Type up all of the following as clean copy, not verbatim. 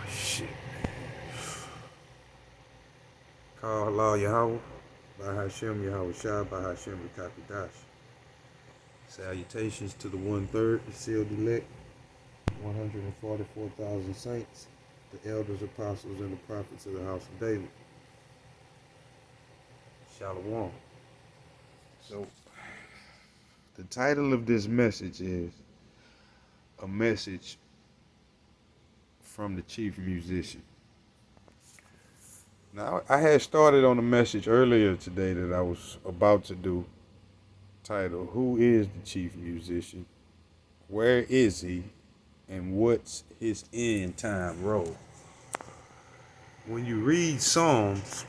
Shit. Call Allah Yahweh, by Hashem Yahweh Shah, by Hashem Rekapadash. Salutations to the 1/3, the sealed elect, 144,000 saints, the elders, apostles, and the prophets of the house of David. Shalom. So, the title of this message is A Message from the Chief Musician. Now, I had started on a message earlier today that I was about to do, titled, Who is the Chief Musician? Where is he? And what's his end time role? When you read Psalms,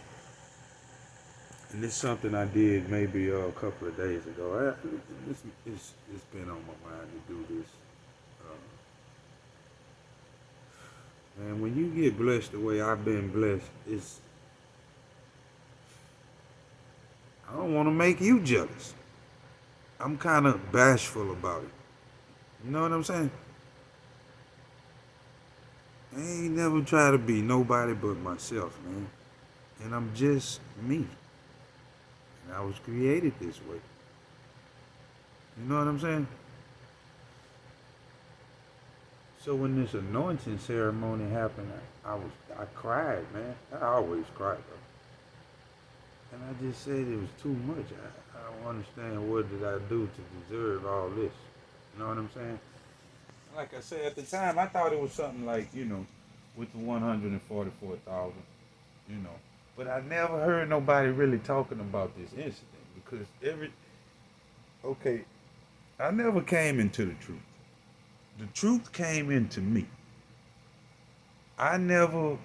and this is something I did maybe a couple of days ago. It's been on my mind to do this. Man, when you get blessed the way I've been blessed, I don't want to make you jealous. I'm kind of bashful about it. You know what I'm saying? I ain't never try to be nobody but myself, man. And I'm just me. And I was created this way. You know what I'm saying? So when this anointing ceremony happened, I cried, man. I always cry, bro. And I just said it was too much. I don't understand what did I do to deserve all this. You know what I'm saying? Like I said at the time, I thought it was something like, with the 144,000, you know. But I never heard nobody really talking about this incident because I never came into the truth. The truth came into me. I never,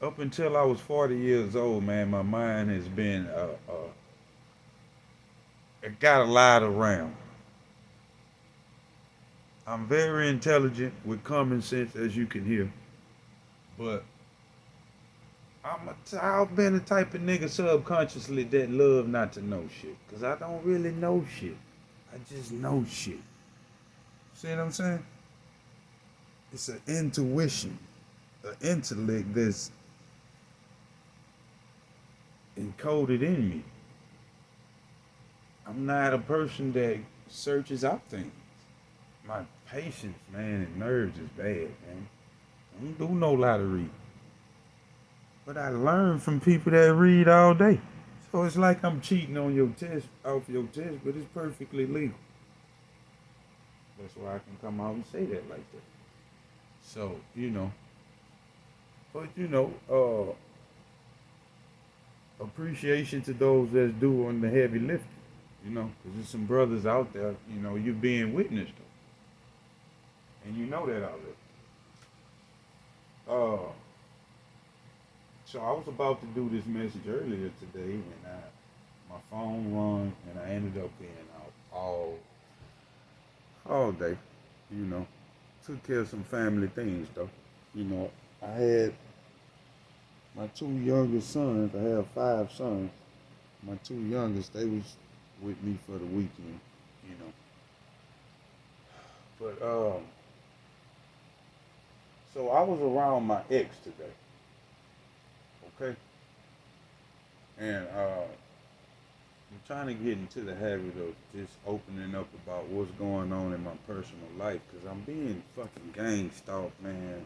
up until I was 40 years old, man, my mind has been, it got a lot around. I'm very intelligent with common sense, as you can hear, but I've been the type of nigga subconsciously that love not to know shit, cause I don't really know shit. I just know shit. See what I'm saying? It's an intuition, an intellect that's encoded in me. I'm not a person that searches out things. My patience, man, and nerves is bad, man. I don't do no lot of reading. But I learn from people that read all day. So it's like I'm cheating on your test, off your test, but it's perfectly legal. That's why I can come out and say that like that. So, but appreciation to those that's doing the heavy lifting, because there's some brothers out there, you're being witnessed to. And you know that already. Uh, so I was about to do this message earlier today, and my phone rung, and I ended up being out all day. You know, took care of some family things though. I had my two youngest sons. I have five sons. My two youngest, they was with me for the weekend. You know, but so I was around my ex today. Okay, and I'm trying to get into the habit of just opening up about what's going on in my personal life because I'm being fucking gang stalked, man.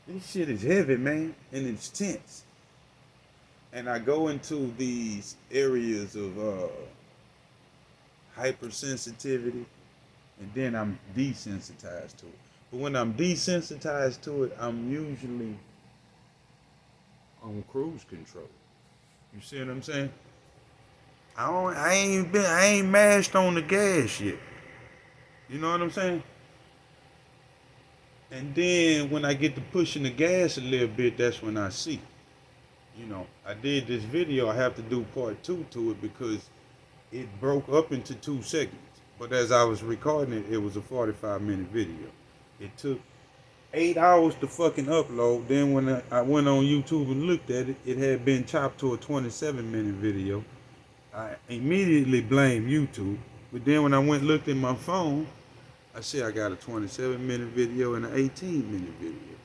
This shit is heavy, man, and it's tense. And I go into these areas of hypersensitivity, and then I'm desensitized to it. But when I'm desensitized to it, I'm usually on cruise control. You see what I'm saying? I ain't mashed on the gas yet. You know what I'm saying? And then when I get to pushing the gas a little bit, that's when I see. I did this video. I have to do part two to it because it broke up into two segments. But as I was recording it, it was a 45-minute video. It took 8 hours to fucking upload. Then when I went on YouTube and looked at it, it had been chopped to a 27-minute video. I immediately blamed YouTube. But then when I went and looked at my phone, I see I got a 27-minute video and an 18-minute video.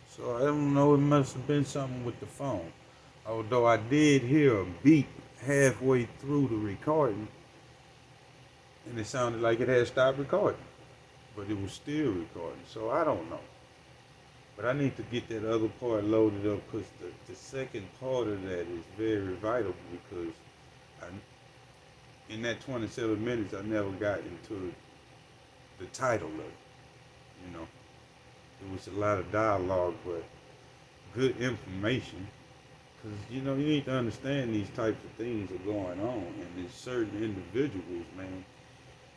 So I don't know, it must have been something with the phone. Although I did hear a beep halfway through the recording, and it sounded like it had stopped recording, but it was still recording. So I don't know. But I need to get that other part loaded up, because the second part of that is very vital, because in that 27 minutes, I never got into the title of it. You know, it was a lot of dialogue, but good information. Because, you know, you need to understand these types of things are going on. And there's certain individuals, man,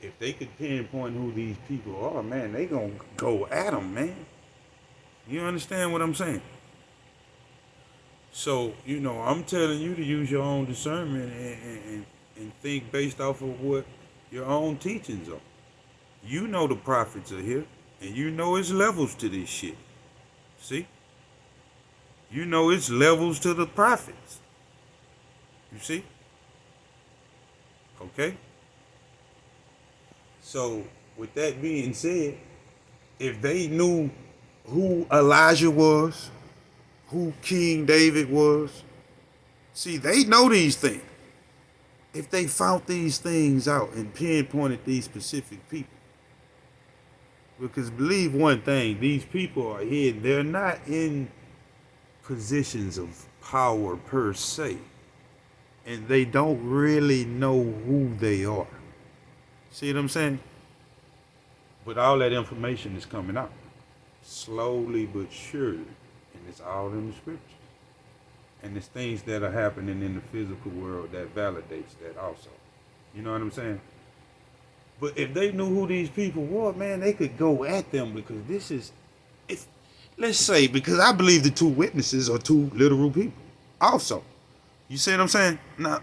if they could pinpoint who these people are, man, they going to go at them, man. You understand what I'm saying? So, you know, I'm telling you to use your own discernment and think based off of what your own teachings are. You know the prophets are here, and you know it's levels to this shit. See? You know it's levels to the prophets. You see? Okay? So, with that being said, if they knew who Elijah was, who King David was, see, they know these things. If they found these things out and pinpointed these specific people. Because believe one thing, these people are here, they're not in positions of power per se. And they don't really know who they are. See what I'm saying? But all that information is coming out. Slowly but surely. And it's all in the scriptures. And it's things that are happening in the physical world that validates that also. You know what I'm saying? But if they knew who these people were, man, they could go at them, because this is, if, let's say, because I believe the two witnesses are two literal people also. You see what I'm saying? Now,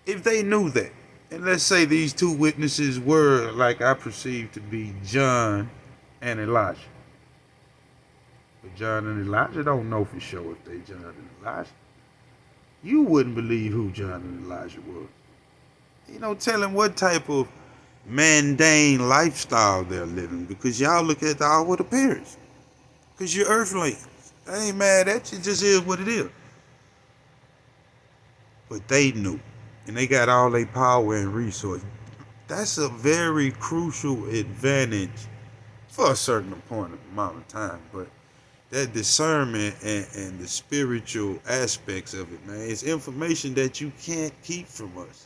if they knew that, and let's say these two witnesses were, like I perceive to be, John and Elijah. But John and Elijah don't know for sure if they John and Elijah. You wouldn't believe who John and Elijah was. You know, tell him what type of mundane lifestyle they're living, because y'all look at the outward appearance. Because you're earthlings. I ain't mad at you, it just is what it is. But they knew, and they got all their power and resources. That's a very crucial advantage for a certain amount of time, but that discernment and the spiritual aspects of it, man, it's information that you can't keep from us.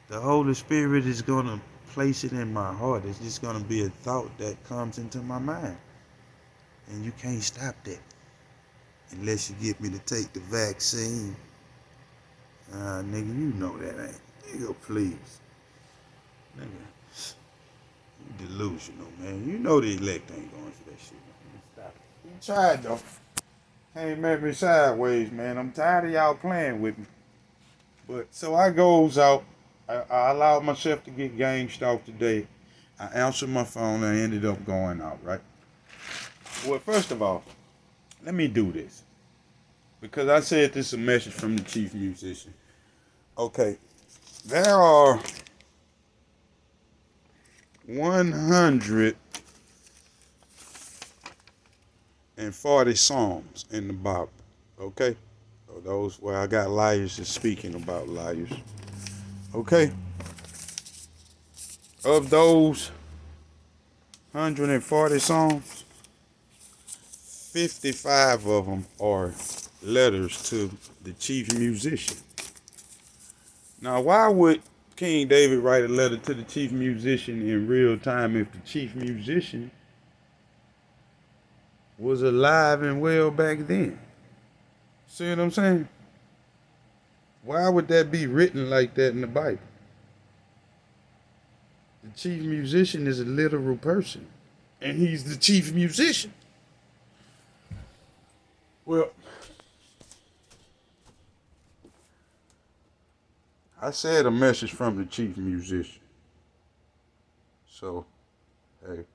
The Holy Spirit is going to place it in my heart. It's just going to be a thought that comes into my mind. And you can't stop that unless you get me to take the vaccine. Nigga, you know that ain't. Nigga, please. Nigga, you delusional, man. You know the elect ain't going for that shit, man. Stop it. You tried, though. Can't make me sideways, man. I'm tired of y'all playing with me. But, so I goes out. I allowed myself to get ganked off today. I answered my phone and I ended up going out, right? Well, first of all, let me do this. Because I said this is a message from the chief musician. Okay, there are 140 psalms in the Bible, okay? So those where I got liars is speaking about liars. Okay, of those 140 songs, 55 of them are letters to the chief musician. Now, why would King David write a letter to the chief musician in real time if the chief musician was alive and well back then? See what I'm saying? Why would that be written like that in the Bible? The chief musician is a literal person, and he's the chief musician. Well, I said a message from the chief musician. So, hey,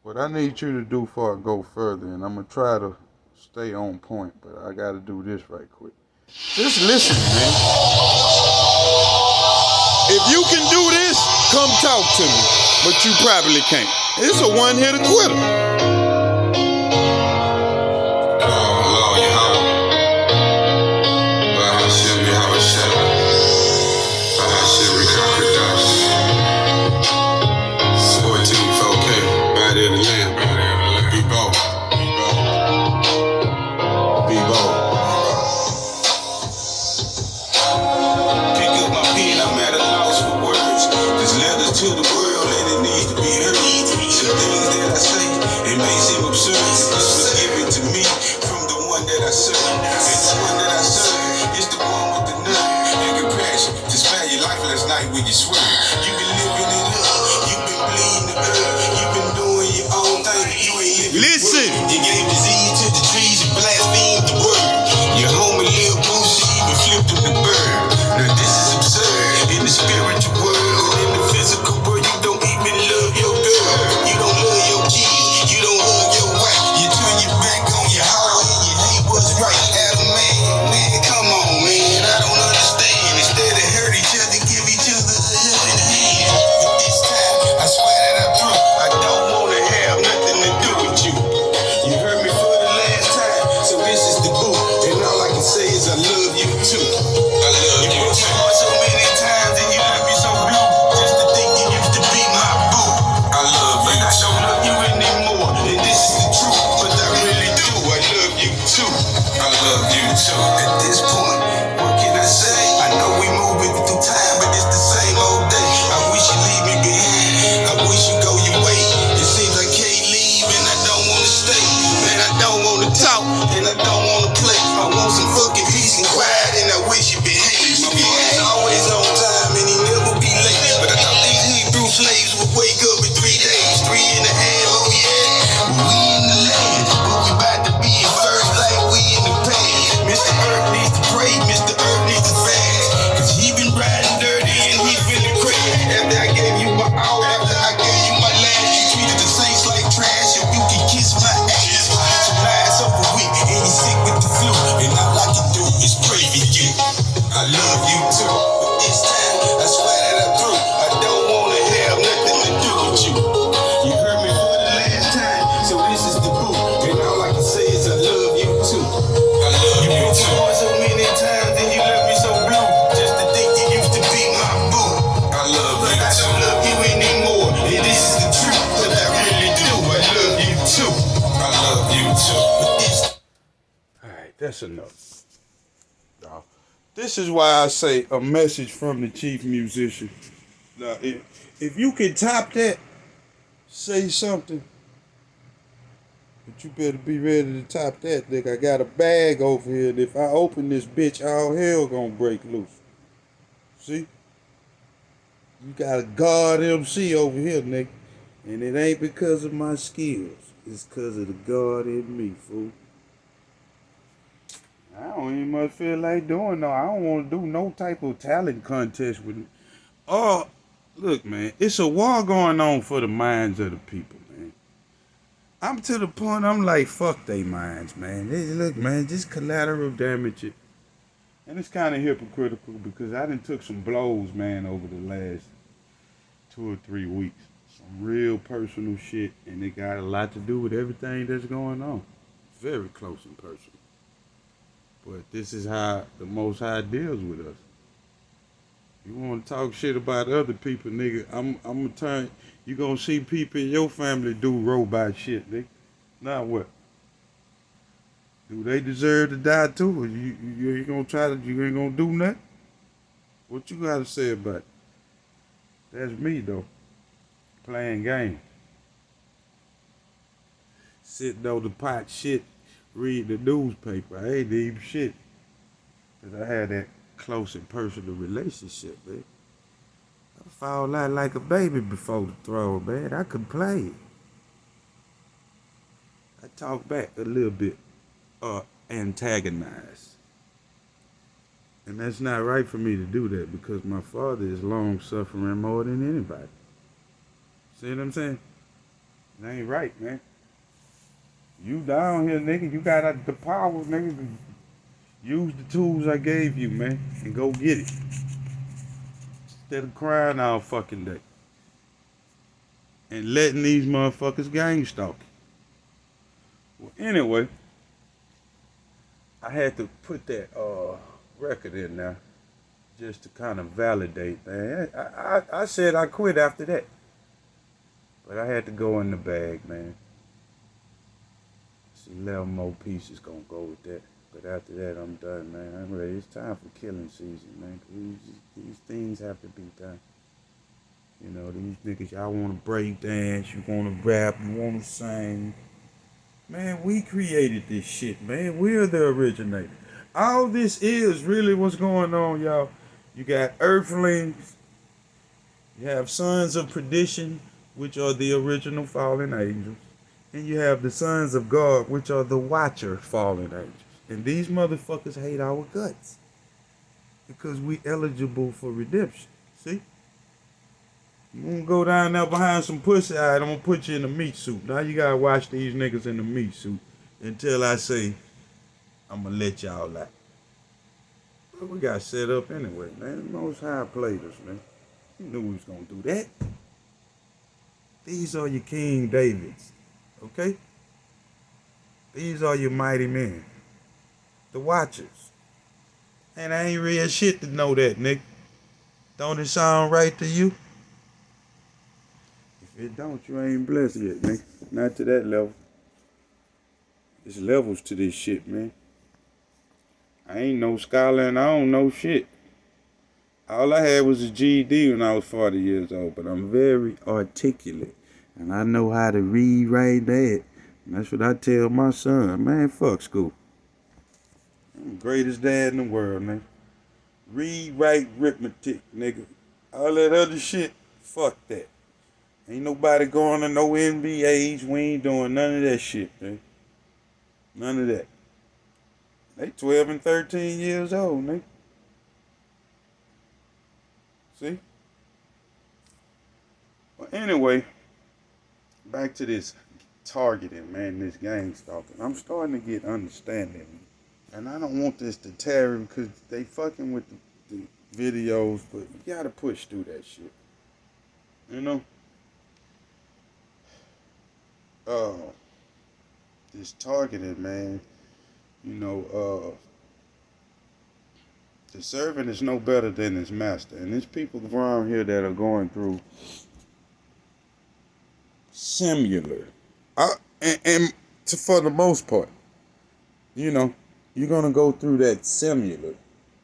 what I need you to do before I go further, and I'm going to try to stay on point, but I got to do this right quick. Just listen, man. If you can do this, Come talk to me, but you probably can't. It's a one-hitter quitter. To the world and it needs to be heard. Some things that I say, it may seem absurd. This was given to me from the one that I serve. And the one that I serve is the one with the nerve and compassion to spare your life last night when you swear. You've been living in love, you've been bleeding the earth, you've been doing your own thing, you ain't living. Listen! You gave disease to the trees, you blasphemed the word. Your homie Lil Boosie even flipped him the bird. Now this is absurd in the spiritual world. Physical world, you don't even love your girl. You don't love your kids. You don't hug your wife. You turn your back on your house and you hate what's right. Adam, man, come on, man. I don't understand. Instead of hurt each other, give each other a helping hand. But this time, I swear that I'm through. I don't want to have nothing to do with you. You heard me for the last time, so this is the boo. And all I can say is I love you too. I love you too. So many times and you left me so blue. At this point, what can I say? I know we moving through time, but it's the same old day. I wish you leave me behind. I wish you go your way. It seems I can't leave and I don't want to stay. Man, I don't want to talk and I don't want to play. I want some fucking peace and quiet and I wish you behave. My father's always on time and he never be late. But I thought these Hebrew slaves would wake up in 3 days, 3.5, oh yeah. We in the land, but we about to be in first like we in the past. Mr. Earth needs to pray, Mr. Earth needs to fast. Cause he been riding dirty and he finna quit. After I gave you my all, after I gave you my last, you treated the saints like trash and you can kiss my ass. So now it's over with and he's sick with the flu. And all I can do is pray for you. I love you too. But this time, I swear that I'm through. I don't wanna have nothing to do with you. You heard me for the last time, so this is the boo. And all I can say is I love you too. I love you too. So many times and you left me so blue. Just to think you used to be my boo. I love you too. I don't love you anymore. And this is the truth, but I really do. I love you too. I love you too. Alright, that's enough. Now, this is why I say a message from the chief musician. Now, if you can top that, say something. But you better be ready to top that, nigga. I got a bag over here, and if I open this bitch, all hell gonna break loose. See? You got a God MC over here, nigga. And it ain't because of my skills. It's because of the God in me, fool. I don't even much feel like doing no. I don't want to do no type of talent contest with me. Oh, look, man. It's a war going on for the minds of the people, man. I'm to the point I'm like, fuck they minds, man. Look, man, just collateral damage it. And it's kind of hypocritical because I done took some blows, man, over the last 2 or 3 weeks. Some real personal shit, and it got a lot to do with everything that's going on. Very close and personal. But this is how the Most High deals with us. You want to talk shit about other people, nigga, I'm gonna turn, you gonna see people in your family do robot shit, nigga. Now what? Do they deserve to die too? Or you ain't gonna try to, you ain't gonna do nothing? What you gotta say about it? That's me though. Playing games. Sitting on the pot shit, read the newspaper. I ain't even shit. Cause I had that close and personal relationship, man. I fall out like a baby before the throne, man. I could play. I talk back a little bit. Antagonize. And that's not right for me to do that because my father is long suffering more than anybody. See what I'm saying? It ain't right, man. You down here, nigga. You got the power, nigga. Use the tools I gave you, man, and go get it. Instead of crying all fucking day. and letting these motherfuckers gang stalk you. Well, anyway, I had to put that record in there just to kind of validate, man. I said I quit after that. But I had to go in the bag, man. It's 11 more pieces gonna go with that. But after that, I'm done, man. I'm ready. It's time for killing season, man. These things have to be done. You know, these niggas, y'all want to break dance, you want to rap, you want to sing. Man, we created this shit, man. We're the originator. All this is really what's going on, y'all. You got earthlings. You have sons of perdition, which are the original fallen angels. And you have the sons of God, which are the watcher fallen angels. And these motherfuckers hate our guts. Because we eligible for redemption. See? You wanna go down there behind some pussy, all right, I'm gonna put you in a meat suit. Now you gotta watch these niggas in the meat suit until I say, I'm gonna let y'all out. But we got set up anyway, man. The Most High played us, man. You knew we was gonna do that. These are your King Davids, okay? These are your mighty men, the watchers. And I ain't real shit to know that, nigga. Don't it sound right to you? If it don't, you ain't blessed yet, nigga. Not to that level. There's levels to this shit, man. I ain't no scholar and I don't know shit. All I had was a GED when I was 40 years old, but I'm very articulate. And I know how to read, write, that. And that's what I tell my son. Man, fuck school. I'm the greatest dad in the world, man. Read, write, arithmetic, nigga. All that other shit, fuck that. Ain't nobody going to no NBAs. We ain't doing none of that shit, man. None of that. They 12 and 13 years old, nigga. See? Well, anyway, back to this targeting, man, this gang stalking. I'm starting to get understanding. And I don't want this to tear him because they fucking with the videos, but you gotta push through that shit. You know? This targeting, man, you know, the servant is no better than his master. And there's people around here that are going through similar. For the most part, you know, you're going to go through that similar.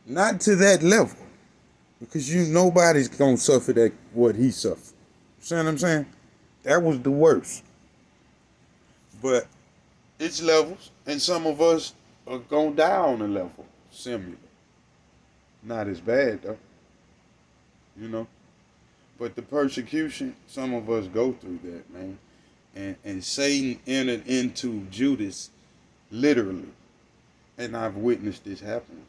Not to that level. Because nobody's going to suffer that what he suffered. See what I'm saying? That was the worst. But it's levels. And some of us are going to die on a level similar. Not as bad, though. You know? But the persecution, some of us go through that, man. And Satan entered into Judas literally. And I've witnessed this happen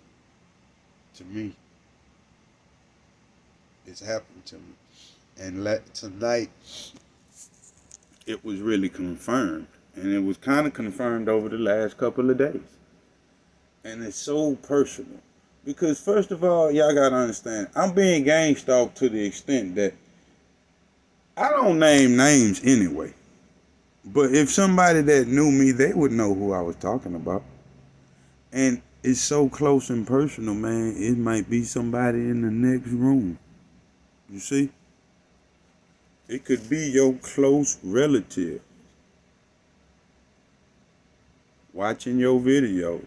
to me. It's happened to me. And tonight, it was really confirmed. And it was kind of confirmed over the last couple of days. And it's so personal. Because first of all, y'all got to understand, I'm being gang stalked to the extent that I don't name names anyway. But if somebody that knew me, they would know who I was talking about. And it's so close and personal, man. It might be somebody in the next room. You see? It could be your close relative. Watching your videos.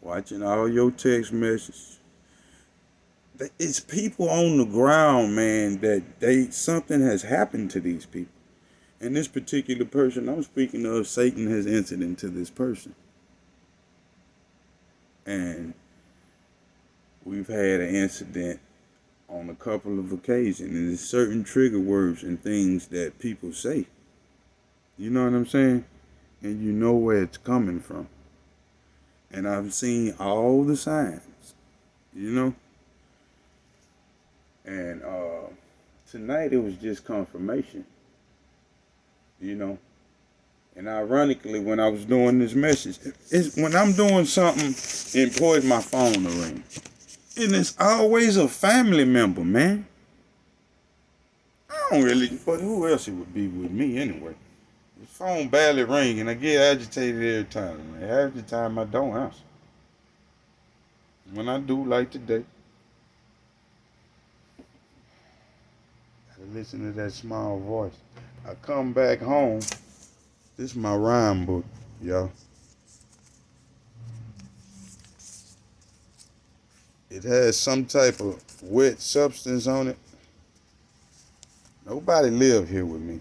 Watching all your text messages. It's people on the ground, man, that something has happened to these people. And this particular person I'm speaking of, Satan has entered into this person. And we've had an incident on a couple of occasions. And there's certain trigger words and things that people say. You know what I'm saying? And you know where it's coming from. And I've seen all the signs, you know? And tonight it was just confirmation, you know? And ironically, when I was doing this message, when I'm doing something important, my phone will ring. And it's always a family member, man. I I don't really, but who else it would be with me anyway? The phone barely ring and I get agitated every time, man. Half the time I don't answer. When I do, like today, gotta listen to that small voice. I come back home. This is my rhyme book, y'all. It has some type of wet substance on it. Nobody live here with me.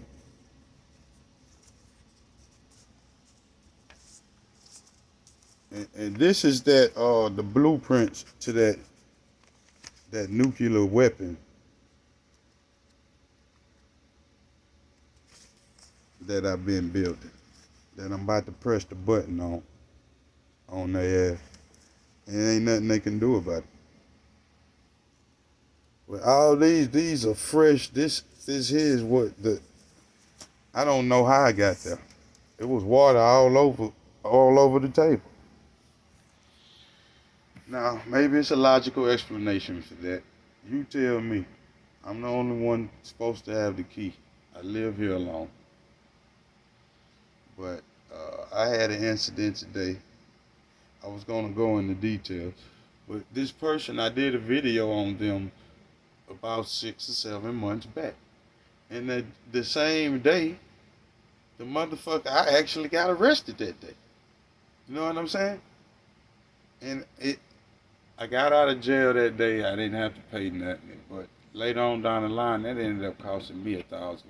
And this is that the blueprints to that nuclear weapon that I've been building. That I'm about to press the button on their ass. And ain't nothing they can do about it. But all these are fresh. This here is what I don't know how I got there. It was water all over the table. Now, maybe it's a logical explanation for that. You tell me. I'm the only one supposed to have the key. I live here alone. But I had an incident today. I was going to go into details. But this person, I did a video on them about 6 or 7 months back. And the same day, the motherfucker, I actually got arrested that day. You know what I'm saying? And I got out of jail that day. I didn't have to pay nothing. But later on down the line, that ended up costing me $1,000.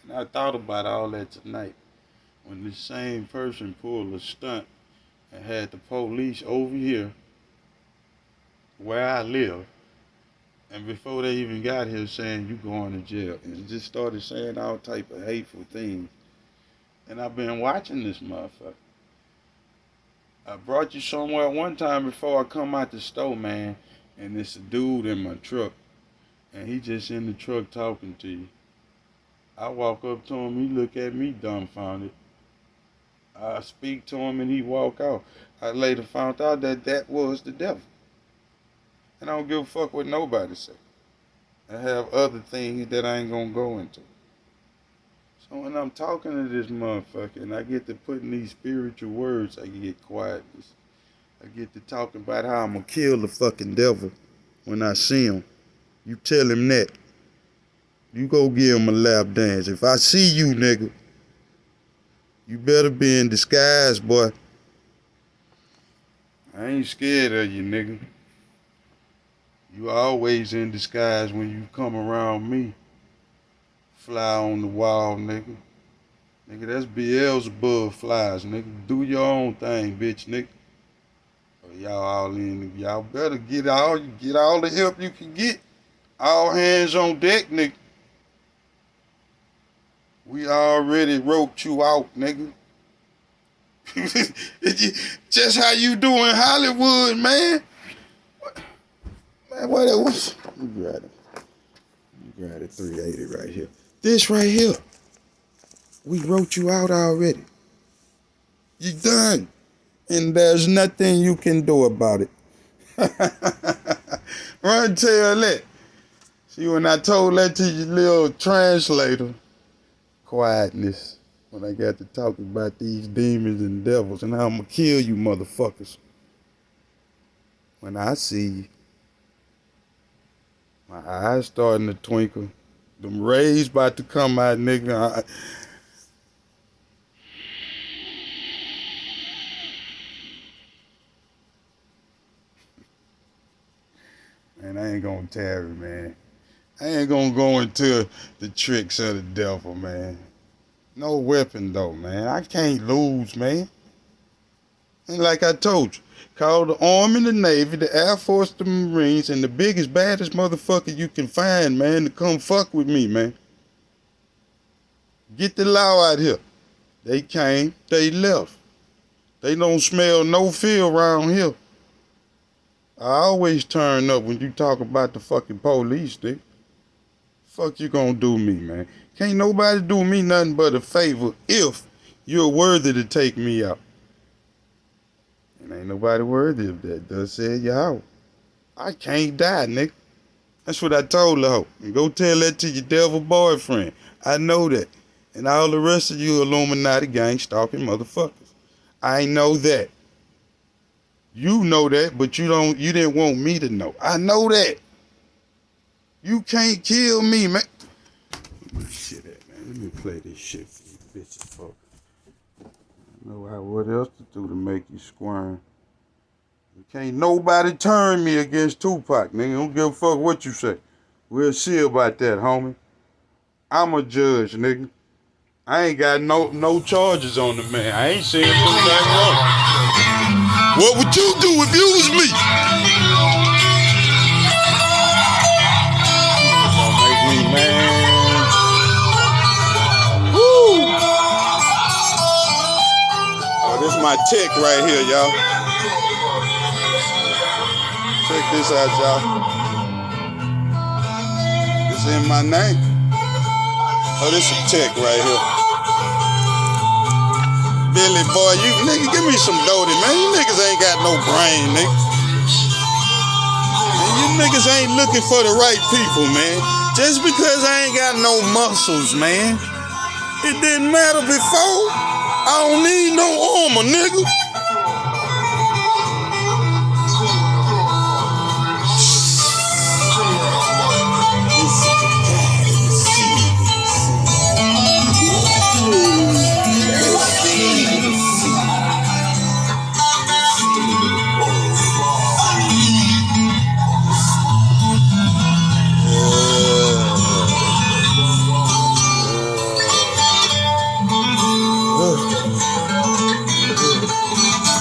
And I thought about all that tonight. When the same person pulled a stunt and had the police over here where I live, and before they even got here saying you going to jail, and just started saying all type of hateful things. And I've been watching this motherfucker. I brought you somewhere one time before I come out the store, man, and it's a dude in my truck, and he just in the truck talking to you. I walk up to him, he look at me dumbfounded. I speak to him and he walk out. I later found out that was the devil. And I don't give a fuck what nobody say. I have other things that I ain't gonna go into. So when I'm talking to this motherfucker and I get to putting these spiritual words, I get quietness. I get to talking about how I'm gonna kill the fucking devil when I see him. You tell him that. You go give him a lap dance. If I see you, nigga, you better be in disguise, boy. I ain't scared of you, nigga. You always in disguise when you come around me. Fly on the wall, nigga. Nigga, that's Beelzebub flies, nigga. Do your own thing, bitch, nigga. Or y'all all in. Y'all better get all the help you can get. All hands on deck, nigga. We already roped you out, nigga. Just how you do in Hollywood, man. Man, what it was? You got it 380 right here. This right here. We wrote you out already. You done. And there's nothing you can do about it. Run tell that. See, when I told that to your little translator, quietness, when I got to talk about these demons and devils and how I'm going to kill you motherfuckers. When I see you, my eyes starting to twinkle. Them rays about to come out, nigga. Man, I ain't gonna tarry, man. I ain't gonna go into the tricks of the devil, man. No weapon, though, man. I can't lose, man. And like I told you, call the Army, the Navy, the Air Force, the Marines, and the biggest, baddest motherfucker you can find, man, to come fuck with me, man. Get the law out here. They came, they left. They don't smell no fear around here. I always turn up when you talk about the fucking police, nigga. Fuck you gonna do me, man? Can't nobody do me nothing but a favor if you're worthy to take me out. And ain't nobody worthy of that. Does say you out. I can't die, nigga. That's what I told the hoe. And go tell that to your devil boyfriend. I know that. And all the rest of you Illuminati gang stalking motherfuckers. I know that. You know that, but you didn't want me to know. I know that. You can't kill me, man. Where shit at, man? Let me play this shit for you bitches, folks. I know what else to do to make you squirm. Can't nobody turn me against Tupac, nigga. Don't give a fuck what you say. We'll see about that, homie. I'm a judge, nigga. I ain't got no charges on the man. I ain't seen him do nothing wrong. What would you do if you was me? Don't make me mad. Woo! Oh, this is my tech right here, y'all. Check this out, y'all. This in my name. Oh, this is tech right here. Billy boy, you nigga, give me some loaded, man. You niggas ain't got no brain, nigga. And you niggas ain't looking for the right people, man. Just because I ain't got no muscles, man. It didn't matter before. I don't need no armor, nigga.